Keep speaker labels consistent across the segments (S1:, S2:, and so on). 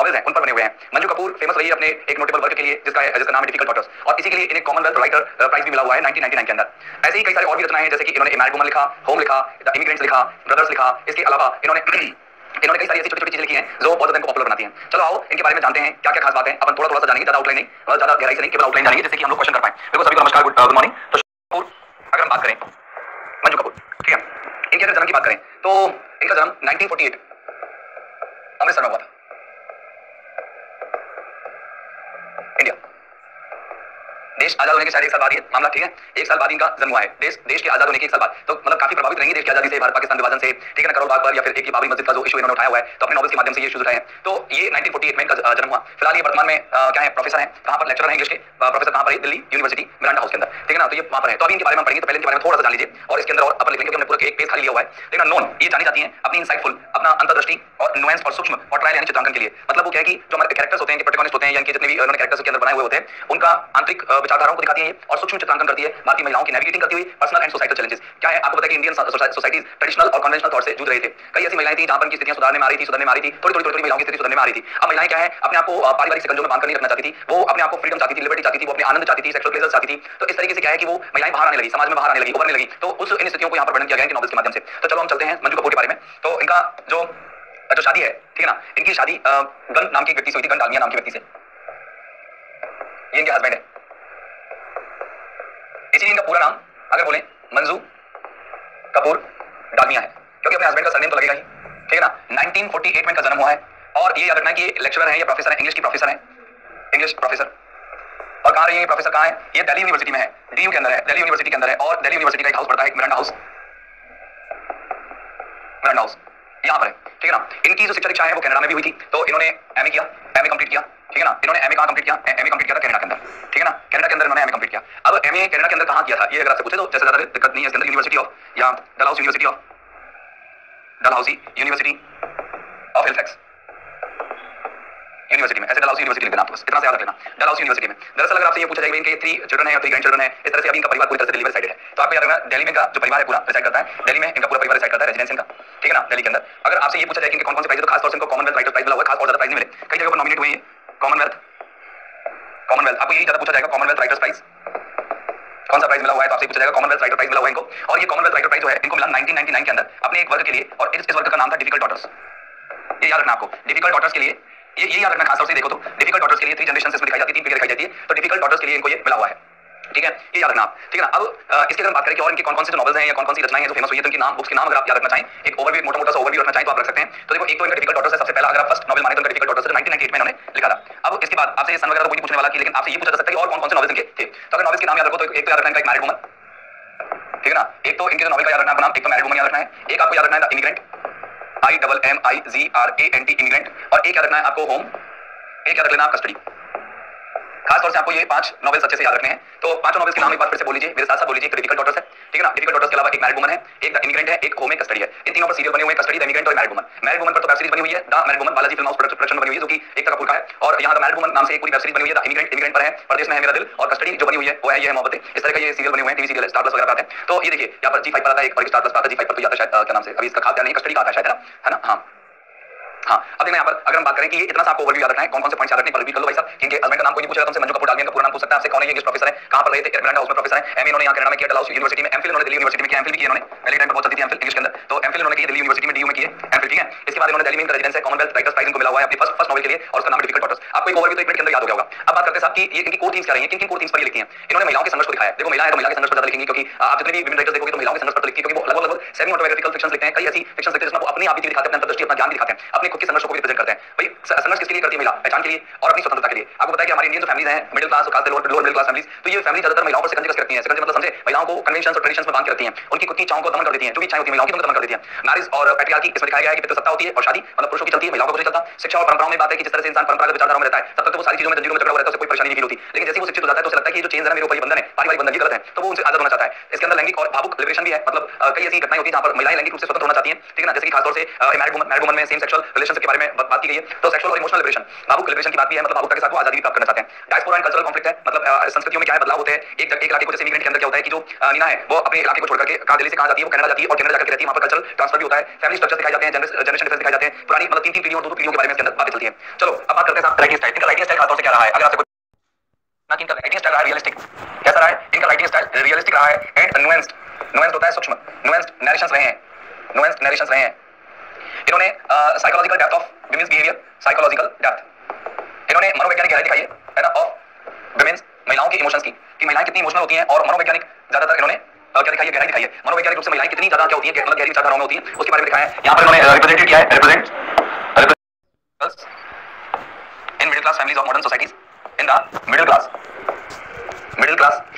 S1: Novels हैं उन पर बने हुए हैं। मंजू कपूर फेमस रही है अपने एक नोटेबल वर्क के लिए जिसका नाम है डिफिकल्ट डॉटर्स, और इसी के लिए इन्हें कॉमनवेल्थ राइटर प्राइज भी मिला हुआ है 1999 के अंदर। ऐसे ही कई सारे और भी रचनाएं हैं, जैसे कि इन्होंने ए मैरिड वुमन लिखा, होम लिखा, द इमिग्रेंट्स लिखा, ब्रदर्स लिखा। इसके अलावा इन्होंने कई सारी ऐसी छोटी छोटी चीजें लिखी हैं जो बहुत ज्यादा पॉपुलर बनाती हैं। चलो आओ इनके बारे में जानते हैं क्या क्या खास बात है। अपन थोड़ा सा जानेंगे, ज्यादा आउटलाइन नहीं, ज्यादा गहराई से नहीं, केवल आउटलाइन जानेंगे जिससे कि हम लोग क्वेश्चन कर पाएं। देखो सभी को नमस्कार, गुड मॉर्निंग। तो कपूर, अगर हम बात करें मंजू कपूर, ठीक है, इनके अगर जन्म की बात करें तो इनका जन्म 1948 अमृतसर में हुआ था, इंडिया। देश आजाद होने के शायद एक साल बाद ये मामला, ठीक है, एक साल बाद इनका जन्म हुआ है। देश के आजाद होने के एक साल बाद, तो मतलब काफी प्रभावित रहेंगे देश की आजादी से, भारत पाकिस्तान विभाजन से, ठीक है ना, करोल बाग पर या फिर एक बाबरी मस्जिद का जो इशू इन्होंने उठाया हुआ है, तो अपने नॉवेल्स के माध्यम से ये इशूज उठाए हैं। तो ये 1948 में इनका जन्म हुआ। फिलहाल ये वर्तमान में क्या है, प्रोफेसर हैं। कहां पर लेक्चरर हैं इंग्लिश के, प्रोफेसर कहां पर है, दिल्ली यूनिवर्सिटी मिरांडा हाउस के अंदर, ठीक है ना। तो ये वहां पर है। तो अभी इनके बारे में पढ़ेंगे, तो पहले इनके बारे में थोड़ा सा जान लीजिए और इसके अंदर और अपन लिख लेंगे, हमने पूरा एक पेज खाली लिया हुआ है, ठीक है ना। नोन, ये जानी जाती हैं अपनी इंसाइटफुल, अपना अंतर्दृष्टि और नुएंस और सूक्ष्म और ट्रायल यानी चित्रांकन के लिए। मतलब वो क्या है कि जो हमारे कैरेक्टर्स होते हैं, प्रोटैगनिस्ट होते हैं, या इनके जितने भी उन्होंने कैरेक्टर्स के अंदर बनाए हुए होते हैं, उनका आंतरिक विचारधाराओं को दिखाती है और सूक्ष्म चित्रांकन करती है भारतीय महिलाओं की नेविगेटिंग करती हुई पर्सनल एंड सोसाइटल चैलेंजेस। क्या है आपको पता है कि इंडियन सोसाइटीज ट्रेडिशनल और कन्वेंशनल थॉट से जूझ रहे थे। कई ऐसी महिलाएं थी जहां पर उनकी स्थितियां सुधारने में आ रही थी, थोड़ी महिलाओं की स्थिति सुधारने में आ रही थी। अब महिलाएं क्या है, अपने आप को पारिवारिक शिकंजों में बांध कर नहीं रखना चाहती थी, वो अपने आप को फ्रीडम चाहती थी, लिबर्टी चाहती थी, वो अपने आनंद चाहती थी, सेक्सुअल प्लेजर चाहती थी। तो इस तरीके से क्या है कि वो महिलाएं बाहर आने लगी, समाज में बाहर आने लगी, उभरने लगी। तो उस इन स्थितियों को यहाँ पर वर्णन किया गया है नॉवेल्स के माध्यम से। तो चलो हम चलते हैं मंजू कपूर के बारे में। तो इनका जो शादी है, ठीक है ना, इनकी शादी गन नाम के व्यक्ति से हुई थी, गन डालमिया नाम के व्यक्ति से। ये इनके हस्बैंड है। इसीलिए इनका पूरा नाम अगर बोले मंजू कपूर डालमिया है, क्योंकि अपने हस्बैंड का सरनेम तो लगेगा ही, ठीक है ना। 1948 में इनका जन्म हुआ है। और ये याद रखना है कि लेक्चरर है या प्रोफेसर है, इंग्लिश की प्रोफेसर है, इंग्लिश प्रोफेसर। और कहाँ रही है प्रोफेसर, कहाँ है, ये दिल्ली यूनिवर्सिटी में है, डीयू के अंदर है, दिल्ली यूनिवर्सिटी के अंदर है। और दिल्ली यूनिवर्सिटी का एक हाउस पड़ता है, मिरांडा हाउस, मिरांडा हाउस यहाँ पर है, ठीक है ना। इनकी जो शिक्षा दीक्षा है वो कनाडा में भी हुई थी। तो इन्होंने एमए किया, एमए कंप्लीट किया, ठीक है ना। इन्होंने एमए कहाँ कंप्लीट किया, एमए कंप्लीट किया था कनाडा के अंदर, ठीक है ना। कनाडा के अंदर इन्होंने एमए कंप्लीट किया। अब एमए कनाडा के अंदर कहाँ किया था, ये अगर आपसे पूछे तो जैसे ज्यादा दिक्कत नहीं है इसके अंदर, यूनिवर्सिटी ऑफ या Dalhousie University of Dalhousie University of Halifax University में, ऐसे डलहौसी यूनिवर्सिटी लिख देना, बस इतना से याद रखना, डलहौसी यूनिवर्सिटी में। दरअसल अगर आपसे ये पूछा जाएगा इनके 3 चिल्ड्रन है और 3 ग्रैंड चिल्ड्रन है, इस तरह से अभी इनका परिवार पूरी तरह से दिल्ली में रिसाइडेड है। तो आपको याद रखना दिल्ली में इनका जो परिवार है पूरा रिसाइड करता है, दिल्ली में इनका पूरा परिवार रिसाइड करता है, रेजिडेंस इनका, ठीक है ना, दिल्ली के अंदर। अगर आपसे ये पूछा जाए कि इनके कौन कौन से प्राइज है, तो खास तौर से इनको कॉमनवेल्थ राइटर्स प्राइज मिला हुआ है, खास और ज्यादा प्राइज नहीं मिले, कई जगह पर नॉमिनेट हुए हैं कॉमनवेल्थ, आपको यही ज्यादा पूछा जाएगा कॉमनवेल्थ राइटर्स प्राइज कौन सा प्राइज मिला हुआ है, तो आपसे पूछा जाएगा कॉमनवेल्थ राइटर प्राइज मिला हुआ है इनको। और ये कॉमनवेल्थ राइटर प्राइज जो है इनको मिला 1999 के अंदर अपने एक वर्ग के लिए, और इस वर्ग का नाम था डिफिकल्ट डॉटर्स। ये याद रखना आपको, डिफिकल्ट डॉटर्स के लिए ये याद रखना, खास तौर से देखो तो डिफिकल्ट डॉटर्स के लिए 3 जनरेशन इसमें दिखाई जाती है, 3 पीढ़ी दिखाई जाती है। तो डिफिकल्ट डॉटर्स के लिए इनको ये मिला हुआ है, ठीक है, ये याद रखना आप, ठीक है ना। अब इसके अगर बात करें कि और इनके कौन कौन से जो नॉवेल्स हैं या कौन कौन सी रचनाएं हैं जो फेमस हुई है, तो इनके नाम, बुक्स के नाम अगर आप याद रखना चाहें, एक ओवरव्यू, मोटा सा ओवरव्यू रखना चाहें तो आप रख सकते हैं। तो देखो एक तो इनका डिफिकल्ट डॉटर्स है सबसे पहला, अगर आप फर्स्ट नॉवेल माने तो इनका डिफिकल्ट डॉटर्स है, 1998 में इन्होंने लिखा था। अब इसके बाद आपसे ये सन वगैरह तो कोई पूछने वाला कि, लेकिन आपसे ये पूछा जा सकता है कि और कौन कौन से नॉवेल्स इनके थे। तो अगर नॉवेल्स के नाम याद रखो तो एक तो याद रखना है एक मैरिड वुमन, ठीक है ना, एक तो इनके जो नॉवेल का याद रखना है नाम, एक तो मैरिड वुमन याद रखना है, एक आपको याद रखना है द इमिग्रेंट, IMMIGRANT इमिग्रेंट, और एक याद रखना है आपको होम, एक याद रखना है आप कस्टडी। खास तौर से आपको ये 5 नॉवेल्स अच्छे से याद रखने हैं। तो 5 नॉवेल्स के नाम एक बार फिर से बोल लीजिए, मेरे साथ साथ बोल लीजिए। एक डिफिकल्ट डॉटर्स है, ठीक है ना, डिफिकल्ट डॉटर्स के अलावा एक मैरिड वुमन है, एक द इमिग्रेंट है, एक होम, एक कस्टडी है। इन तीनों पर सीरियल बने हुए हैं, कस्टडी, द इमिग्रेंट और मैरिड वुमन। मैरिड वुमन पर तो वेब सीरीज बनी हुई है, the married woman, Balaji film house production बनी हुई है जो कि एकता कपूर का है। और यहाँ द मैरिड वुमन नाम से एक पूरी वेब सीरीज बनी हुई है, द इमिग्रेंट पर है, परदेश में है मेरा दिल, और कस्टडी जो बनी हुई है वो है ये है मोहब्बतें। इस तरह का ये सीरियल बने हुए हैं, टीवी सीरियल है, स्टार प्लस वगैरह पर आते हैं। तो ये देखिए यहाँ पर G5 पर आता है एक, और स्टार प्लस पर आता है, G5 पर तो आता है शायद क्या नाम से, अभी इसका खास ध्यान नहीं, कस्टडी का आता है शायद, है ना, हाँ। हाँ, अब देखना यहाँ पर अगर हम बात करें कि ये इतना सा आपको ओवरव्यू याद रखना है, कौन कौन से पॉइंट्स याद रखने पर रिपीट कर लो भाई साहब। इनके हस्बैंड का नाम कोई नहीं पूछेगा तुमसे, मंजू कपूर डालमिया का पूरा नाम पूछ सकता है आपसे, कौन है ये, इंग्लिश प्रोफेसर है, कहां पर रहे थे, मिरांडा हाउस में प्रोफेसर है, एमए इन्होंने यहाँ कनाडा में किया, डलहौसी यूनिवर्सिटी में, एमफिल इन्होंने दिल्ली यूनिवर्सिटी में किया, एमफिल भी किया इन्होंने, पहले टाइम पर बहुत चलती थी एमफिल इंग्लिश के अंदर, तो एमफिल इन्होंने की दिल्ली यूनिवर्सिटी में, डीयू में किए एमफिल, ठीक है। इसके बाद इन्होंने दिल्ली में इनका रेजिडेंस है, कॉमनवेल्थ राइटर्स प्राइज इनको मिला हुआ है अपनी फर्स्ट नॉवेल के लिए, और उसका नाम डिफिकल्ट डॉटर्स। आपको एक ओवरव्यू तो 1 मिनट के अंदर याद हो गया होगा। अब बात करते हैं साहब कि ये इनकी कोर थीम्स क्या रही हैं, किन किन कोर थीम्स पर ये लिखती हैं। इन्होंने महिलाओं के संघर्ष को दिखाया है। देखो महिला है तो महिला के संघर्ष पर ज्यादा लिखेंगी, क्योंकि आप जितने भी विमेन राइटर्स देखोगे तो महिलाओं के संघर्ष पर लिखती है, क्योंकि वो लगभग सेमी ऑटोबायोग्राफिकल फिक्शंस लिखते हैं, कई ऐसी फिक्शंस लिखते हैं जिसमें वो अपनी आप भी दिखाते हैं, अपनी अंतर्दृष्टि, अपना ज्ञान भी दिखाते हैं, अपने खुद के संघर्ष को भी रिप्रेजेंट करते हैं। भाई संघर्ष किसके लिए करती है महिला, पहचान के लिए और अपनी स्वतंत्रता के लिए। आपको पता है कि हमारी इंडियन जो फैमिलीज हैं, मिडिल क्लास और खास लोअर मिडिल क्लास फैमिलीज, तो ये फैमिली ज्यादातर महिलाओं पर शिकंजे कस करती हैं। शिकंजे मतलब समझे, महिलाओं को कन्वेंशंस और ट्रेडिशंस में बांध के रखती हैं, उनकी खुद की इच्छाओं को दमन कर देती हैं, जो भी इच्छाएं होती हैं महिलाओं की उनको दमन कर देती हैं। मैरिज और पैट्रियार्की इसमें दिखाया गया है कि पितृसत्ता होती है और शादी मतलब पुरुषों की चलती है, महिलाओं का कुछ नहीं चलता। शिक्षा और परंपराओं में बात है कि जिस तरह से इंसान परंपरागत विचारधारा में रहता रहता है तब तक तो वो सारी चीजों में जंजीरों में जकड़ा हुआ रहता है, उसे कोई परेशानी नहीं फील होती। लेकिन जैसे वो शिक्षित हो जाता है तो उसे लगता है कि ये जो चेंज है ना मेरे ऊपर, ये बंधन है, पारिवारिक बंधन, ये गलत है, तो वो उनसे आजाद होना चाहता है। इसके अंदर लैंगिक और भावुक लिबरेशन भी है, मतलब कई ऐसी घटनाएं होती है जहां पर महिलाएं लैंगिक रूप से स्वतंत्र होना चाहती हैं, ठीक है ना, जैसे कि खासतौर से मैरिड वुमन में सेम सेक्सुअल रिलेशनशिप के बारे में बात की गई है। तो सेक्सुअल और इमोशनल लिबरेशन, भावुक लिबरेशन की बात भी है, मतलब भावुकता के साथ वो आजादी भी प्राप्त करना चाहते हैं। डायस्पोरा एंड कल्चरल कॉन्फ्लिक्ट है, मतलब संस्कृतियों में क्या है बदलाव होते हैं। एक इलाके को, जैसे इमिग्रेंट के अंदर क्या होता है कि जो नीना है वो अपने इलाके को छोड़ करके कहां दिल्ली से कहां जाती है, वो कनाडा जाती है और कनाडा जाकर रहती है, वहां पर कल्चरल ट्रांसफर भी होता है, फैमिली स्ट्रक्चर दिखाए जाते हैं, जनरेशन डिफरेंस दिखाए जाते हैं, पुरानी मतलब 3 पीढ़ियों और 2 पीढ़ियों के बारे में इसके अंदर बातें चलती हैं। चलो अब बात करते हैं साहब राइटिंग स्टाइल। इनका राइटिंग स्टाइल खासतौर से क्या रहा है, अगर आपसे ना कि इनका राइटिंग स्टाइल रहा है रियलिस्टिक, कैसा रहा है इनका राइटिंग स्टाइल, रियलिस्टिक रहा है एंड नुएंस्ड, नुएंस्ड होता है सूक्ष्म, नुएंस्ड नरेशंस रहे हैं, नुएंस्ड नरेशंस रहे हैं। इन्होंने psychological depth of women's behaviour, psychological depth, इन्होंने मनोवैज्ञानिक गहराई दिखाई है ना, ऑफ विमेंस, महिलाओं की इमोशंस की, कि महिलाएं कितनी इमोशनल होती हैं, और मनोवैज्ञानिक ज्यादातर इन्होंने क्या दिखाई है, गहराई दिखाई है, मनोवैज्ञानिक रूप से महिलाएं कितनी ज्यादा क्या होती हैं, मतलब गहरी विचारधाराओं में होती हैं, उसके बारे में दिखाया है। यहाँ पर इन्होंने रिप्रेजेंटेड किया है, represent in middle class families of modern societies, in the middle class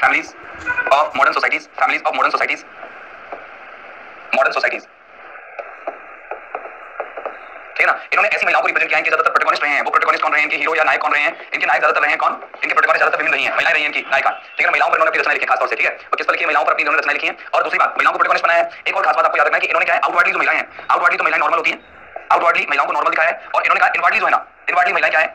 S1: families of modern societies, families of modern societies, modern societies, ठीक है ना। इन्होंने ऐसी महिलाओं को रिप्रेजेंट किया है कि ज्यादातर प्रोटोगोनिस्ट रहे हैं। वो प्रोटोगोनिस्ट कौन रहे हैं, इनके हीरो या नायक कौन रहे हैं, इनके नायक ज्यादातर रहे हैं कौन, इनके प्रोटोगोनिस्ट ज्यादातर विमेन रही हैं, महिलाएं रही हैं इनकी नायिका, ठीक है ना। महिलाओं पर इन्होंने अपनी रचना लिखी है खासतौर से, ठीक है, और किस पर लिखी है, महिलाओं पर अपनी इन्होंने रचना लिखी है। और दूसरी बात, महिलाओं को प्रोटोगोनिस्ट बनाया है। एक और खास बात आपको याद रखना है कि इन्होंने क्या है, आउटवर्डली जो महिलाएं हैं, आउटवर्डली तो महिलाएं नॉर्मल होती हैं, आउटवर्डली महिलाओं को नॉर्मल दिखाया है, और इन्होंने कहा इनवर्डली जो है ना, इनवर्डली महिलाएं क्या है,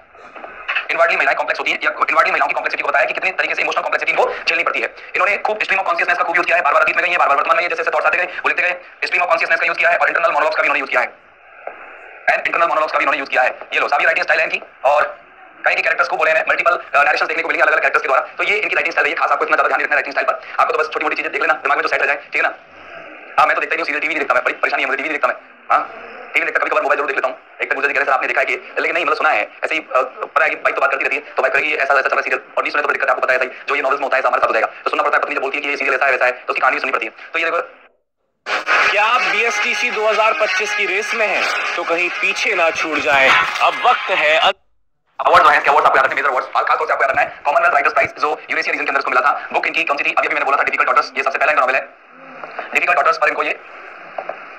S1: इनवर्डली महिलाएं कॉम्प्लेक्स होती हैं, या इनवर्डली महिलाओं की कॉम्प्लेक्सिटी को बताया कि कितने तरीके से इमोशनल कॉम्प्लेक्सिटी को झेलनी पड़ती है। इन्होंने खूब स्ट्रीम ऑफ कॉन्शियसनेस का खूब यूज किया है, बार-बार अतीत में गई है, बार-बार वर्तमान में, जैसे थॉट्स आते गए वो लिखते गए, स्ट्रीम ऑफ कॉन्शियसनेस का यूज किया है, और इंटरनल मोनोलॉग्स का भी इन्होंने यूज किया है, एंड इंटरनल मोनोलॉग्स का भी इन्होंने यूज किया है। ये लो सारी राइटिंग स्टाइल है इनकी, और कई के कैरेक्टर्स को बोले हैं, मल्टीपल नरेशंस देखने को मिलेंगे अलग-अलग कैरेक्टर्स के द्वारा। तो ये इनकी राइटिंग स्टाइल है, ये खास आपको इतना ज्यादा ध्यान रखना है राइटिंग स्टाइल पर, आपको तो बस छोटी-मोटी चीजें देख लेना, दिमाग में जो सेट हो जाए, ठीक है ना। हां मैं तो देखता ही नहीं, सीरियल टीवी नहीं देखता मैं, बड़ी परेशानी है मुझे, टीवी नहीं देखता मैं, हां टीवी देखता, कभी-कभार मोबाइल जरूर देख लेता हूं। एक तक मुझे कह रहे सर आपने देखा है कि, लेकिन नहीं मतलब सुना है ऐसे ही, पता है कि बाइक तो बात करती रहती है, तो बाइक करेगी ऐसा ऐसा चल रहा सीरियल, और नहीं सुने तो दिक्कत है, आपको पता है सही जो ये नॉवेल्स में होता है हमारे साथ हो जाएगा, तो सुनना पड़ता है। पत्नी जब बोलती है कि ये सीरियल ऐसा है वैसा है, तो उसकी कहानी सुननी पड़ती है। तो ये देखो,
S2: क्या आप बीएसटीसी 2025 की रेस में हैं तो कहीं पीछे ना छूट जाएं, अब वक्त है।
S1: अवार्ड है, क्या अवार्ड आपको याद रखना, मेजर अवार्ड खास तौर से आपको याद रखना है। कॉमनवेल्थ राइटर्स प्राइज जो यूरेशिया रीजन के अंदर इसको मिला था, बुक इनकी कौन सी थी, अभी मैंने बोला था डिफिकल्ट डॉटर्स, ये सबसे पहला इनका नॉवेल है, डिफिकल्ट डॉटर्स पर इनको ये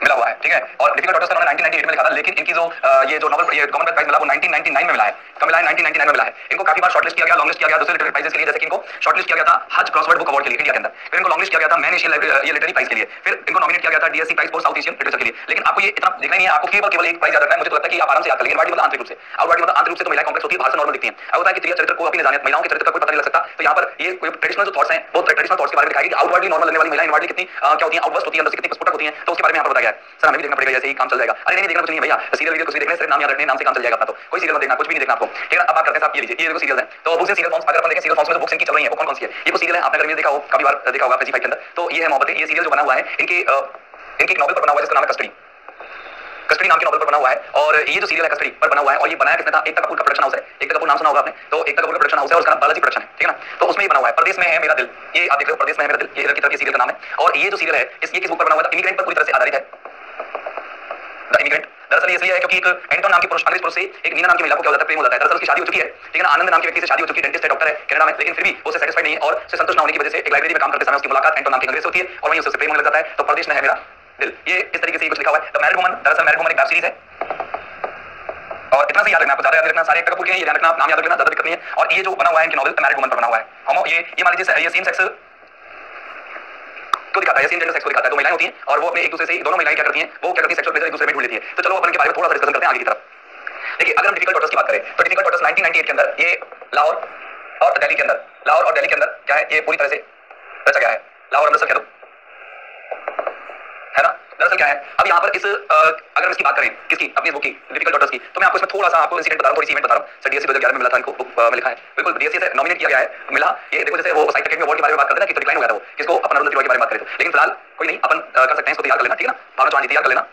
S1: मिला हुआ है, ठीक है। और डिफिकल्ट डॉटर्स इन्होंने 1998 में लिखा था, लेकिन इनकी जो ये जो नॉवेल ये कॉमनवेल्थ प्राइज मिला वो 1999 में मिला है, कब मिला है, 1999 में मिला है। इनको काफी बार शॉर्टलिस्ट किया गया, लॉन्ग लिस्ट किया गया दूसरे लिटरेरी प्राइजेस के लिए, जैसे कि इनको शॉर्टलिस्ट किया गया था हज क्रॉसवर्ड बुक अवार्ड के लिए इंडिया के अंदर, फिर इनको लॉन्ग लिस्ट किया गया था मैन एशियन ये लिटरेरी प्राइज के लिए, फिर इनको नॉमिनेट किया गया था DSC prize for South Asian literature के लिए। लेकिन आपको ये इतना देखना नहीं है, आपको केवल एक प्राइज याद रखना है। मुझे तो लगता है कि आप आराम से याद कर लेंगे। इनवर्डली मतलब आंतरिक रूप से, आउटवर्डली मतलब आंतरिक रूप से तो महिलाएं कॉम्प्लेक्स होती है, बाहर से नॉर्मल दिखती हैं। अब होता है कि स्त्रियां चरित्र को अपनी जाने, महिलाओं के चरित्र का कोई पता नहीं लग सकता, तो यहाँ पर ये कोई ट्रेडिशनल जो थॉट्स हैं वो ट्रेडिशनल थॉट्स के बारे में दिखाएगी कि आउटवर्डली नॉर्मल लगने वाली महिलाएं इनवर्डली कितनी क्या होती हैं, आउटवर्स्ट होती है, अंदर से कितनी प्रस्फुटक होती हैं, तो उसके बारे में यहाँ पर बताया गया है। सर हमें भी देखना पड़ेगा, जैसे ही काम चल जाएगा। अरे नहीं देखना कुछ नहीं भैया, सीरियल वीडियो कुछ भी देखना, सिर्फ नाम याद रखने, नाम से काम चल जाएगा अपना, तो कोई सीरियल मत देखना, कुछ भी नहीं देखना आपको, ठीक है। अब बात करते हैं साहब, ये लीजिए ये देखो सीरियल है, तो बुक्स एंड सीरियल फॉर्म्स, अगर अपन देखें सीरियल फॉर्म्स में जो बुक्स इनकी चल रही है वो कौन कौन सी है, ये कुछ सीरियल है आपने अगर देखा हो, काफी बार देखा होगा जी5 के अंदर, तो ये है मोहब्बतें, ये सीरियल जो बना हुआ है इनके एक नॉवेल पर बना हुआ है जिसका नाम है कस्टडी, कस्टडी नाम के नॉवेल पर बना हुआ है। और ये जो सीरियल है कस्टडी पर बना हुआ है, और ये बनाया किसने था, एकता कपूर का प्रोडक्शन हाउस है, एकता कपूर नाम सुना होगा आपने, तो एकता कपूर का प्रोडक्शन हाउस है और उसका नाम बालाजी प्रोडक्शन है, ठीक है ना। तो उसमें ये बना हुआ है परदेश में है मेरा दिल, ये आप देख रहे हो परदेश में है मेरा दिल, ये इधर की तरफ ये सीरियल का नाम है। और ये जो सीरियल है ये किस बुक पर बना हुआ है, इमिग्रेंट पर पूरी तरह से आधारित है, द इमिग्रेंट। दरअसल ये इसलिए है क्योंकि एक एंटोन नाम की पुरुष, अंग्रेज पुरुष से एक नीना नाम की महिला को क्या होता है, प्रेम हो जाता है। दरअसल उसकी शादी हो चुकी है, ठीक है ना, आनंद नाम के व्यक्ति से शादी हो चुकी है, डेंटिस्ट है, डॉक्टर है कनाडा में, लेकिन फिर भी वो उससे सेटिस्फाइड नहीं है, और उससे संतुष्ट ना होने की वजह से एक लाइब्रेरी में काम करते समय उसकी मुलाकात एंटोन नाम के अंग्रेज से होती है, और वहीं उससे प्रेम होने लग जाता है। तो परदेश में है मेरा दिल, ये इस तरीके से कुछ लिखा हुआ है। द मैरिड वुमन, दरअसल मैरिड वुमन एक वेब सीरीज है, और इतना से याद रखना, आपको ज्यादा याद रखना, सारे एकता कपूर के हैं, ये ध्यान रखना, नाम याद रखना, ज्यादा दिक्कत नहीं है। और ये जो बना हुआ है इनकी नॉवेल मैरिड वुमन पर बना हुआ है, होमो ये मान लीजिए ये सेम सेक्स को दिखाता है, सेम जेंडर सेक्स को दिखाता है। दो महिलाएं होती हैं और वो अपने एक दूसरे से, दोनों महिलाएं क्या करती हैं, वो क्या करती हैं, सेक्सुअल प्लेजर एक दूसरे में ढूंढ लेती है। तो चलो अपन के बारे में थोड़ा सा डिस्कशन करते हैं आगे की तरफ। देखिए अगर हम डिफिकल्ट डॉटर्स की बात करें तो डिफिकल्ट डॉटर्स 1998 के अंदर ये लाहौर और दिल्ली के अंदर, लाहौर और दिल्ली के अंदर क्या है, ये पूरी तरह से रचा गया है। लाहौर अमृतसर कह दो, है ना। दरअसल क्या है, अब यहाँ पर इस अगर हम इसकी बात करें किसकी, अपनी बुक की डिफिकल्ट डॉटर्स की, तो मैं आपको इसमें थोड़ा सा आपको इंसिडेंट बता रहा हूँ, थोड़ी सी इवेंट बता रहा हूँ। सर डीएससी 2011 में मिला था इनको, बुक में लिखा है, बिल्कुल डीएससी से नॉमिनेट किया गया है, मिला। ये देखो जैसे वो साहित्य अकादमी अवार्ड के बारे में बात करते हैं ना कि तो डिक्लाइन हो गया था वो, किसको, अपन अरुण तिवारी के बारे में बात करें तो। लेकिन फिलहाल कोई नहीं, अपन कर सकते हैं इसको, तैयार कर लेना, ठीक है ना, भावना चौहान जी तैयार कर लेना।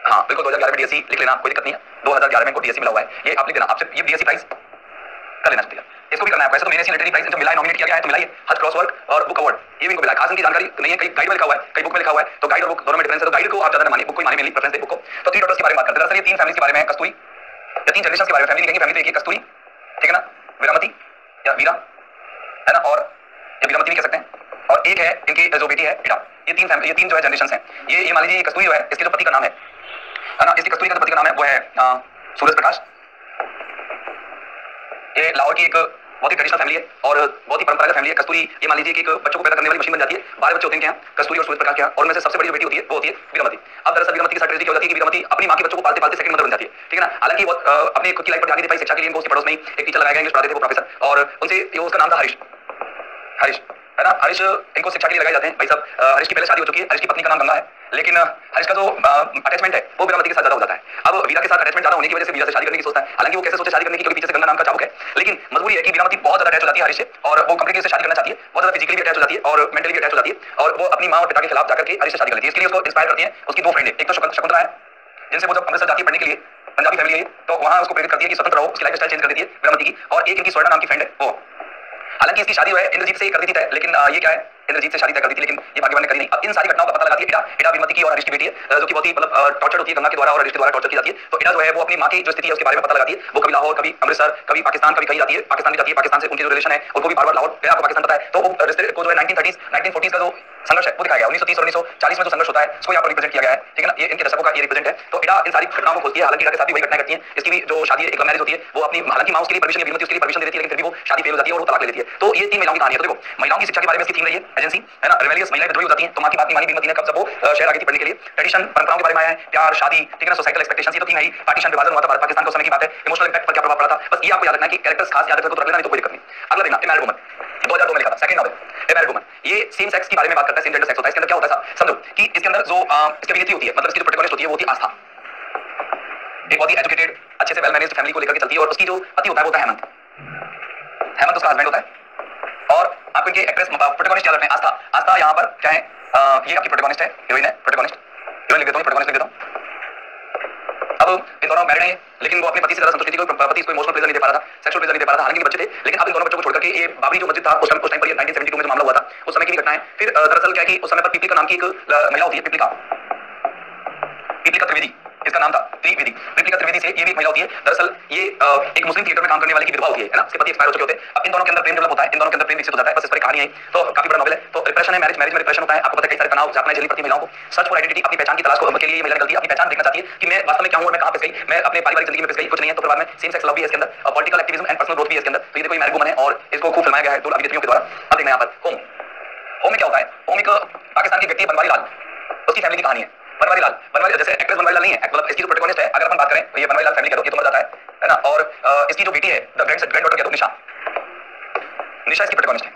S1: हाँ बिल्कुल 2011 में डीएससी लिख लेना, कोई दिक्कत नहीं है, 2011 में इनको डीएससी मिला हुआ है, ये आप लिख देना, आपसे ये डीएससी प्राइज कर लेना चाहिए, इसको भी करना है। वैसे तो मेरे से लिटरेरी प्राइज जो मिला है, नॉमिनेट किया गया है, तो मिला है हज क्रॉसवर्ड और बुक अवार्ड, ये भी इनको मिला है। खास इनकी जानकारी नहीं है, कई गाइड में लिखा हुआ है, कई बुक में लिखा हुआ है, तो गाइड और बुक दोनों में डिफरेंस है, तो गाइड को आप ज्यादा मानिए, बुक को मानिए, मेनली प्रेफरेंस दे बुक को। तो 3 डॉटर्स के बारे में बात करते हैं। दरअसल ये 3 फैमिलीज के बारे में है, कस्तूरी या 3 जनरेशंस के बारे में, फैमिली कहेंगे, फैमिली तो एक है कस्तूरी, ठीक है ना, वीरामती या वीरा, है ना, और या वीरामती भी कह सकते हैं, और एक है इनकी जो बेटी है इडा। ये 3 फैमिली, ये 3 जो है जनरेशंस हैं। ये मान लीजिए कस्तूरी जो है, इसके जो पति का नाम है ना, इसकी कस्तूरी का जो पति का नाम है वो है सूरज प्रकाश, ये लाहौर की एक बहुत ही ट्रेडिशनल फैमिली है और बहुत ही परंपरागत फैमिली है। कस्तूरी ये मान लीजिए कि एक बच्चों को पैदा करने वाली मशीन बन जाती है। 12 बच्चे होते हैं क्या, कस्तूरी और सूरज प्रकाश क्या, और उनमें से सबसे बड़ी जो बेटी होती है वो होती है वीरमती। अब दरअसल वीरमती के साथ ट्रेजेडी क्या होती है कि वीरमती अपनी माँ के बच्चों को पालते पालते सेकंड मदर बन जाती है, ठीक है ना। हालांकि वो अपने खुद की लाइफ पर ध्यान नहीं दे पाई, शिक्षा के लिए इनको उसके पड़ोस में एक टीचर लगाया गया, इंग्लिश पढ़ाते थे वो प्रोफेसर, और उनसे उसका नाम था हरीश, हरीश है ना। हरीश इनको शिक्षा के लिए लगाए जाते हैं। भाई साहब हरीश की पहले शादी हो चुकी है, हरीश की पत्नी का नाम गंगा है, लेकिन हरीश का जो अटैचमेंट है वो वीरावती के साथ ज्यादा हो जाता है। अब वीरा के साथ अटैचमेंट ज्यादा होने की वजह से वीरा से शादी करने की सोचता है। हालांकि वो कैसे सोचे शादी करने की, क्योंकि पीछे से गंगा नाम का चाबुक है, लेकिन मजबूरी है कि वीरावती बहुत ज्यादा अटैच हो जाती है हरीश से और वो कंप्लीटली उससे शादी करना चाहती है, बहुत ज्यादा फिजिकली भी अटैच हो जाती है और मेंटली भी अटैच हो जाती है, और वो अपनी माँ और पिता के खिलाफ जाकर के हरीश से शादी कर लेती है। इसके लिए उसको इंस्पायर करती है उसकी दो फ्रेंड है, एक तो शकुंतला है जिनसे वो जब अमृतसर जाती है पढ़ने के लिए, पंजाबी फैमिली है, तो वहां उसको प्रेरित करती है कि स्वतंत्र रहो, उसकी लाइफ स्टाइल चेंज कर देती है वीरावती की, और एक इनकी स्वर्णा नाम की फ्रेंड है वो। हालांकि इसकी शादी जो है इंद्रजीत से कर दी थी तय, लेकिन ये क्या है, इंद्रजीत से शादी तय कर दी थी, लेकिन ये भाग्यवान ने करी नहीं। अब इन सारी घटनाओं का पता लगाती है इडा वीरमती की और हरीश की बेटी है, जो कि बहुत ही मतलब टॉर्चर होती है गंगा के द्वारा और हरीश के द्वारा टॉर्चर की जाती है। तो इडा जो है वो अपनी माँ की जो स्थिति है उसके बारे में पता लगाती है। वो कभी लाहौर, कभी अमृतसर, कभी पाकिस्तान, कभी कहीं जाती है, पाकिस्तान भी जाती है, पाकिस्तान से उनकी जो रिलेशन है उनको भी बार-बार लाहौर, आपको पाकिस्तान पता है, तो वो रिश्ते को जो है 1930s 1940s का जो संघर्ष है वो दिखाया गया। 1930 और 1940 में जो संघर्ष होता है उसको यहाँ पर रिप्रेजेंट किया गया है, ठीक है ना। ये इनके दशकों का ये रिप्रेजेंट है। तो इडा इन सारी घटनाओं को खोजती है। हालांकि इडा के साथ भी वही घटनाएं करती है। इसकी भी जो शादी है एक लव मैरिज होती है, वो अपनी हालांकि माँ उसके लिए परमिशन या वीरमती उसके लिए परमिशन दे देती है, लेकिन फिर भी वो शादी फेल हो जाती है और वो तलाक ले लेती है। तो ये 3 महिलाओं की कहानी है। तो देखो महिलाओं की शिक्षा के बारे में इसकी थीम रही है एजेंसी, है ना। रिबेलियस महिलाएं विद्रोही हो जाती हैं, तो माँ की बात नहीं मानी वीरमती ने, कब जब वो शहर आ गई थी पढ़ने के लिए। ट्रेडिशन परंपराओं के बारे में आया है, प्यार, शादी, ठीक है ना, सोसाइटल एक्सपेक्टेशंस, ये तो 3 है ही। पार्टीशन विभाजन हुआ था भारत पाकिस्तान को, समय की बात है। इमोशनल इंपैक्ट पर क्या प्रभाव पड़ा था, बस ये आपको याद रखना है कि कैरेक्टर्स खास याद रखो तो रख लेना, नहीं तो कोई दिक्कत नहीं। अगला देखना ए मैरिड वुमन, 2002 में लिखा था, सेकंड नॉवेल ए मैरिड वुमन। ये सेम सेक्स के बारे में बात करता है, सेम जेंडर सेक्स होता है। इसके अंदर क्या होता है साहब, समझो कि इसके अंदर जो इसकी अभिनेत्री होती है, मतलब इसकी जो प्रोटैगनिस्ट होती है वो होती है आस्था, एक बहुत ही एजुकेटेड, अच्छे से वेल मैनेज्ड फैमिली को लेकर के चलती है, और उसकी जो पति होता है वो होता है हेमंत। हेमंत उसका हस्बैंड होता है। और आपको इनके एक्ट्रेस प्रोटैगनिस्ट याद रखना है, आस्था। आस्था यहाँ पर क्या है, ये आपकी प्रोटैगनिस्ट है, हीरोइन है, प्रोटैगनिस्ट, हीरोइन लिख देता हूं, प्रोटैगनिस्ट लिख देता हूं। अब इन दोनों मैरिड हैं, लेकिन वो अपने पति से ज्यादा संतुष्टि थी, पति इसको इमोशनल प्लेजर नहीं दे पा रहा था, सेक्सुअल प्लेजर नहीं दे पा रहा था। हालांकि बच्चे थे, लेकिन अब इन दोनों बच्चों को छोड़कर के ये बाबरी जो मस्जिद था उस टाइम पर, 1972 में जो मामला हुआ था उस समय की भी घटना है। फिर दरअसल क्या है कि उस समय पर पिपलिका नाम की एक महिला होती है, पिपलिका त्रिवेदी इसका नाम था, त्रिवेदी, पिपलिका त्रिवेदी से ये भी एक महिला होती है। दरअसल ये एक मुस्लिम थिएटर में काम करने वाली की विधवा होती है ना, उसके पति एक्सपायर हो चुके होते हैं। अब इन दोनों के अंदर प्रेम डेवलप होता है, इन दोनों के अंदर प्रेम विकसित हो जाता है, बस इस पर कहानी है। तो काफी बड़ा नॉवेल है। तो रिप्रेशन है, मैरिज में रिप्रेशन होता है, आपको पता है कई सारे तनाव जापना झेलनी पड़ती है महिलाओं को। सर्च फॉर आइडेंटिटी, अपनी पहचान की तलाश के लिए ये महिला निकलती है, अपनी पहचान देखना चाहती है कि मैं वास्तव में क्या हूं और मैं कहां फंस गई, मैं अपने पारिवारिक जिंदगी में फंस गई, कुछ नहीं है। तो परिवार में सेम सेक्स लव भी है इसके अंदर, और political activism and personal growth भी है इसके अंदर। तो ये देखो ये मैरिड वुमन है और इसको खूब फिल्माया गया है दो अभिनेत्रियों के द्वारा। अब देखना यहाँ पर होम, होम में क्या होता है, होम एक पाकिस्तान की व्यक्ति बनवारी लाल, उसकी फैमिली की कहानी है। बनवारी लाल, बनवारी जैसे एक्ट्रेस बनवारी लाल नहीं है, मतलब इसकी जो प्रोटैगनिस्ट है, अगर अपन बात करें तो ये बनवारी लाल फैमिली कह दो, ये तो मर जाता है ना। और इसकी जो बेटी है, द ग्रैंड डॉटर कह दो, निशा, निशा इसकी प्रोटैगनिस्ट है।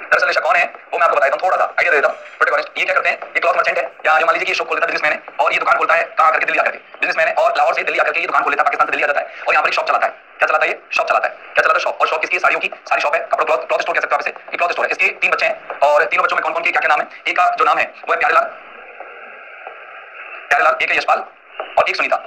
S1: दरअसल निशा कौन है वो मैं आपको बताता हूं, थोड़ा सा आइडिया देता हूं। प्रोटैगनिस्ट ये क्या करते हैं, ये क्लॉथ मर्चेंट है, या जो मान लीजिए कि शॉप खोल लेता है बिजनेसमैन है, और ये दुकान खोलता है कहां करके, दिल्ली आकर के, बिजनेसमैन है और लाहौर से दिल्ली आकर के ये दुकान खोल लेता है, पाकिस्तान से दिल्ली आ जाता है और यहाँ पर एक शॉप चलाता है। क्या चलाता है ये, शॉप चलाता है। क्या चलाता है, शॉप। और शॉप किसकी, साड़ियों की, सारी शॉप है, कपड़ों क्लॉथ स्टोर कह सकते हो आप इसे, एक क्लॉथ स्टोर है। इसके 3 बच्चे हैं और तीनों बच्चों में कौन कौन के क्या क्या नाम है। एक का जो नाम है वो है प्यारेलाल, प्यारेलाल, एक है यशपाल और एक सुनीता,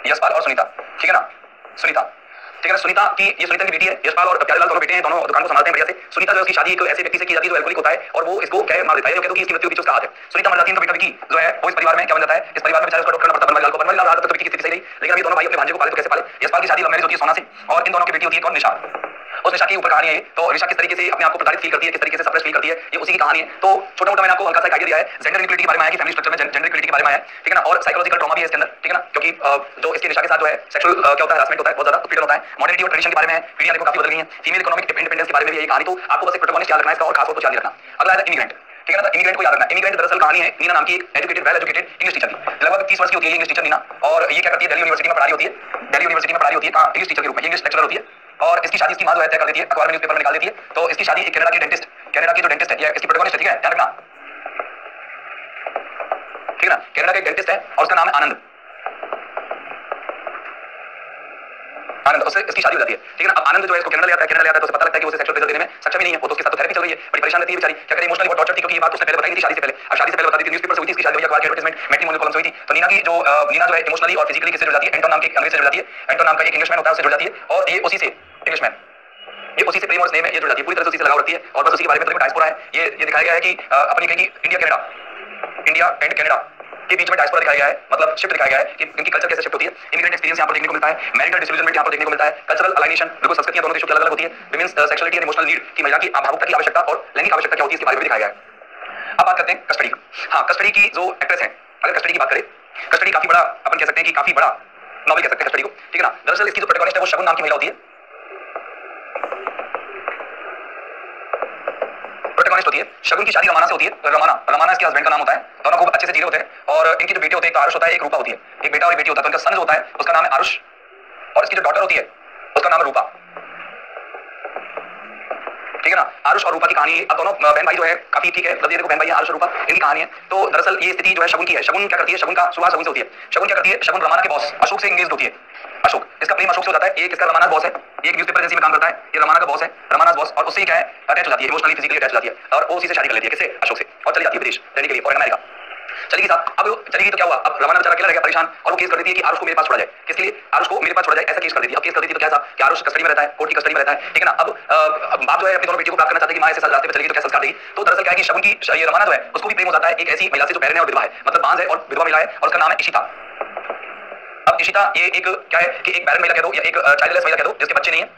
S1: यशपाल और सुनीता, ठीक है ना, सुनीता, ठीक है ना। सुनीता की, ये सुनीता की बेटी है, यशपाल और प्यारेलाल दोनों बेटे हैं, दोनों दुकान को संभालते हैं बढ़िया से। सुनीता जो है उसकी शादी एक ऐसे व्यक्ति से की जाती है जो अल्कोहलिक होता है और वो इसको क्या मार देता है, जो कहते हैं कि इसकी मृत्यु के पीछे उसका हाथ है। सुनीता मर जाती है तो बेटा विकी जो है वो इस परिवार में क्या बन जाता है, इस परिवार में बेचारा उसका डॉक्टर करना पड़ता है बनवारी लाल को। बनवारी लाल तो विकी की स्थिति सही रही, लेकिन अभी दोनों भाई अपने भांजे को पाले तो कैसे पाले। यशपाल की शादी लव मैरिज होती है सोना से, और इन दोनों की बेटी होती है कौन, निशा। उस निशा के ऊपर कहानी है। तो निशा किस तरीके से अपने आप को प्रताड़ित फील करती है, किस तरीके से सप्रेस फील करती है, ये उसी की कहानी है। तो छोटा मोटा मैंने आपको हल्का सा आइडिया दिया है। जेंडर इक्वलिटी के बारे में आया कि फैमिली स्ट्रक्चर में जेंडर इक्वलिटी के बारे में आया, ठीक है ना। और साइकोलॉजिकल ट्रॉमा भी है इसके अंदर, ठीक है ना, क्योंकि जो इसके निशा के साथ जो है सेक्सुअल क्या होता है, हरासमेंट होता है, बहुत ज्यादा उत्पीड़न होता है। मॉडर्निटी और ट्रेडिशन के बारे में है, पीढ़ियां देखो काफी बदल गई हैं। फीमेल इकोनॉमिक इंडिपेंडेंस के बारे में भी यही कहानी। तो आपको बस एक प्रोटैगनिस्ट याद रखना है इसका, और खास तौर पर याद रखना। अगला है इमिग्रेंट, ठीक है ना। इमिग्रेंट को याद रखना। इमिग्रेंट दरअसल कहानी है नीना नाम की एक educated, well educated English teacher की, लगभग 30 वर्ष की होती है इंग्लिश टीचर नीना। और ये क्या करती है, दिल्ली यूनिवर्सिटी में पढ़ाई होती है, दिल्ली यूनिवर्सिटी में पढ़ाई होती है इंग्लिश टीचर के रूप में, इंग्लिश लेक्चरर होती है। और इसकी शादी इसकी मां जो है तय कर देती है, अखबार में न्यूज़पेपर में निकाल देती है। तो इसकी शादी एक कनाडा के डेंटिस्ट, कनाडा के जो डेंटिस्ट है, ये इसकी प्रोटैगनिस्ट है, ठीक है, ध्यान रखना, ठीक है ना। कनाडा का एक डेंटिस्ट है और उसका नाम है आनंद, आनंद, उससे इसकी शादी हो जाती है, ठीक है ना। अब आनंद जो है इसको कनाडा ले आता है, कनाडा ले आता है तो उसे पता लगता है कि उसे सेक्सुअल प्लेजर देने में सक्षम ही नहीं है, वो तो उसके साथ तो थेरेपी चल रही है, बड़ी परेशान रहती है बेचारी, क्या करे, इमोशनली बहुत टॉर्चर थी, क्योंकि ये बात उसने पहले बताई नहीं थी शादी से पहले। अब शादी से पहले बता दी थी, न्यूज़पेपर से हुई थी इसकी शादी, भैया अखबार के एडवर्टाइजमेंट, मैट्रिमोनियल कॉलम से हुई थी। तो नीना जो है इमोशनली और फिजिकली किससे जुड़ जाती है, एंटोन नाम के अंग्रेज से जुड़ जाती है। एंटोन नाम का एक इंग्लिशमैन होता है उससे जुड़ जाती है, और ये उसी से इंग्लिशमैन, ये उसी से प्रेम और स्नेह में ये जुड़ जाती है, पूरी तरह से उसी से लगाव रखती है। और बस उसी के बारे में तो डायस्पोरा है, ये दिखाया गया है कि अपनी कहीं India Canada, India and Canada के बीच में डायस्पोरा दिखाया गया है, मतलब शिफ्ट दिखाया गया है कि इनकी कल्चर कैसे शिफ्ट होती है। इमिग्रेंट एक्सपीरियंस यहाँ पर देखने को मिलता है, मैरिटल डिसइल्यूजनमेंट यहाँ पर देखने को मिलता है, कल्चरल अलाइनेशन, बिल्कुल संस्कृतियां दोनों देशों की अलग-अलग होती है, women's sexuality and emotional need की, महिला की भावुकता की आवश्यकता और लैंगिक आवश्यकता क्या होती है इसके बारे में दिखाया गया है। अब बात करते हैं कस्टडी। हाँ, कस्टडी की जो एक्ट्रेस है, अगर कस्टडी की बात करें, कस्टडी काफी बड़ा अपन कह सकते हैं कि काफी बड़ा नॉवेल कह सकते हैं कस्टडी को, ठीक है ना। दरअसल इसकी जो प्रोटैगनिस्ट है वो शगुन नाम की महिला होती है, प्रोटैगनिस्ट होती है। शगुन की शादी रमाना से होती है। रमाना इसके हस्बैंड का नाम होता है। दोनों खूब अच्छे से जी रहे होते हैं और इनके जो बेटे होते हैं, एक आरुष होता है, एक रूपा होती है। एक बेटा और एक बेटी होता है। तो इनका सन जो होता है उसका नाम है आरुष और इसकी जो डॉटर होती है उसका नाम है रूपा, ठीक है ना। आरुष और रूपा की कहानी, अब दोनों बहन भाई जो है काफी, ठीक है, देखो बहन भाई है आरुष और रूपा, इनकी कहानी है। तो दरअसल ये स्थिति जो है शगुन की है। शगुन क्या करती है, शगुन का सुबह शगुन से होती है। शगुन क्या करती है, शगुन रमाना के बॉस अशोक से एंगेज होती है। अशोक, इसका प्रेम अशोक से हो जाता है। एक इसका रमाना बॉस है, एक न्यूज़पेपर एजेंसी में काम करता है, ये रमाना का बॉस है, रमाना बॉस, और उससे क्या है अटैच हो जाती है, इमोशनली फिजिकली अटैच हो जाती है और वो उसी से शादी कर लेती है। किससे, अशोक से, और चली जाती है विदेश रहने के लिए, फॉरेन अमेरिका चलेगी साहब। अब चलेगी तो क्या हुआ, अब रमाना बेचारा अकेला रह गया परेशान और वो केस कर देती है कि आरुष को मेरे पास छोड़ा जाए। किसके लिए, आरुष को मेरे पास छोड़ा जाए, ऐसा केस कर देती है। अब केस कर देती है तो क्या था कि आरुष कस्टडी में रहता है, कोर्ट की कस्टडी में रहता है, ठीक है ना। अब बाप जो है अपनी दोनों बेटियों को प्राप्त करना चाहते हैं कि मां ऐसे रास्ते पे चलेगी तो क्या संस्कार देगी। तो दरअसल क्या है कि शगुन की ये रमाना जो है उसको भी प्रेम हो जाता है एक ऐसी महिला से जो बहन है और विधवा है, मतलब बांझ है और विधवा महिला है और उसका नाम है इशिता। अब इशिता ये एक क्या है कि एक बैरन महिला कह दो या एक चाइल्डलेस महिला कह दो जिसके बच्चे नहीं है,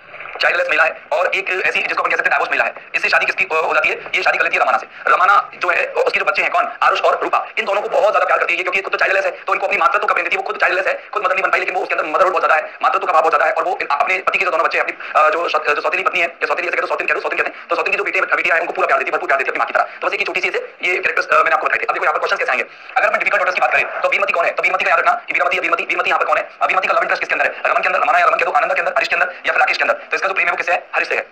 S1: चाइल्डलेस महिला है, और एक ऐसी जिसको अपन कह सकते हैं डाइवोर्स महिला है। इससे शादी किसकी हो जाती है, ये शादी कर लेती है रमाना से। रमाना जो है उसके जो बच्चे हैं कौन, आरुष और रूपा, इन दोनों को बहुत ज्यादा प्यार करती है क्योंकि खुद तो चाइल्डलेस है तो इनको अपनी मातृत्व का प्रेम देती है। वो खुद चाइल्डलेस है, खुद मदर नहीं बन पाई, लेकिन वो उसके अंदर मदरहुड बहुत ज्यादा है, मातृत्व का भाव बहुत ज्यादा है और वो अपने पति के जो दोनों बच्चे हैं, अपनी जो सौतेली पत्नी है या सौतेली जैसे सौतेली कहते हैं, तो सौतेली की जो बेटियां है उनको पूरा प्यार देती है, भरपूर प्यार देती है अपनी मां की तरह। तो बस एक छोटी सी से ये कैरेक्टर्स मैंने आपको बताए थे। अब देखो यहाँ पर क्वेश्चन कैसे आएंगे। अगर मैं डिफिकल्ट डॉटर्स की बात करें तो वीरमती कौन है, तो वीरमती का याद रखना कि वीरमती यहाँ पर कौन है। वीरमती का लव इंटरेस्ट किसके अंदर है, रमन के अंदर, रमाना या रमन के दो, आनंद के अंदर, हरीश के अंदर या फिर राकेश के अंदर। तो इसका जो प्रेम है वो किससे है, हरीश से है।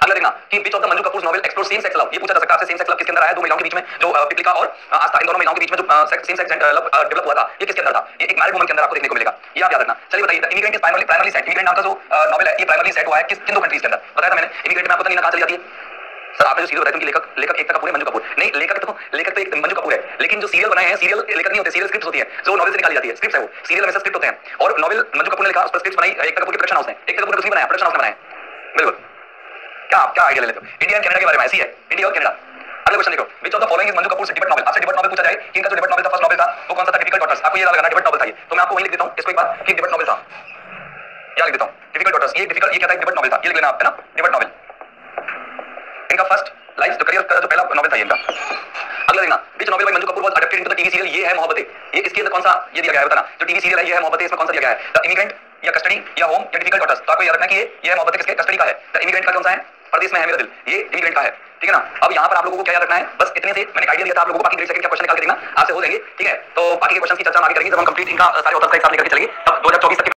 S1: अगला देखना कि which of the Manju Kapoor novel explore same sex love, ये पूछा जा सकता है आपसे, सेम सेक्स लव किसके अंदर आया, दो महिलाओं के बीच में जो पिपलिका और आस्था, इन दोनों महिलाओं के बीच में जो सेम सेक्स लव डेवलप हुआ था, ये किसके अंदर था, ये एक मैरिड वुमन के अंदर आपको देखने को मिलेगा, ये आप याद रखना। चलिए बताइए, immigrant is primarily set, immigrant नाम का जो नॉवेल है ये प्राइमरली सेट हुआ है किन दो कंट्रीज के अंदर, बताया था मैंने। इमिग्रेंट में आपको तनीना कहां चली जाती है, सर आपने जो सीरियल बताया कि लेखक एक कपूर है, मंजू कपूर नहीं, लेखक तो एक मंजू कपूर है, लेकिन जो सीरियल बनाए हैं, सीरियल लेखक नहीं होते, सीरियल स्क्रिप्ट होती है जो नॉवेल से निकाली जाती है, स्क्रिप्ट है वो, सीरियल हमेशा स्क्रिप्ट होते हैं और नॉवेल मंजू कपूर ने लिखा, उस पर स्क्रिप्ट बनाई एक कपूर के प्रोडक्शन हाउस ने, एक कपूर ने कुछ नहीं बनाया, प्रोडक्शन हाउस ने बनाया। बिल्कुल, क्या आइडिया ले लेते हो। इंडिया एंड कनाडा के बारे में ऐसी है, इंडिया और कनाडा। अगला क्वेश्चन देखो, which of the following is Manju Kapoor debate novel. आपसे डिबेट नॉवेल पूछा जाए कि इनका जो डिबेट नॉवेल था, फर्स्ट नॉवेल था, वो कौन सा था, डिफिकल्ट डॉटर्स। आपको ये लगाना डिबेट नॉवेल था ये, तो मैं आपको वही लिख देता हूं इसको एक बार कि डिबेट नॉवेल था, क्या लिख देता हूं, डिफिकल्ट डॉटर्स। ये डिफिकल्ट, ये क्या था, डिबेट नॉवेल था, ये लिख लेना आप, है ना, डिबेट नॉवेल। इनका फर्स्ट लाइफ जो करियर का जो पहला नॉवेल था ये इनका। अगला देखना, which novel by Manju Kapur was adapted into the TV serial ये है मोहब्बतें। ये इसके अंदर कौन सा ये दिया गया है, बताना। जो टीवी सीरियल है ये है मोहब्बतें, इसमें कौन सा दिया गया है, द इमिग्रेंट या कस्टडी या होम या डिफिकल्ट डॉटर्स। तो आपको याद रखना कि ये है मोहब्बतें किसके, कस्टडी का है। द इमिग्रेंट का कौन सा है, परदेश में है मेरा दिल, ये इमिग्रेंट का है, ठीक है ना। अब यहाँ पर आप लोगों को क्या याद रखना है, बस इतने से मैंने आइडिया दिया था आप लोगों को, बाकी 1 सेकंड का क्वेश्चन निकाल के देखना, आपसे हो जाएंगे, ठीक है। तो बाकी के क्वेश्चन की चर्चा हम आगे करेंगे जब हम कंप्लीट इनका सारे ऑथर्स का एक साथ लेकर के चलेंगे, तब 2024 तक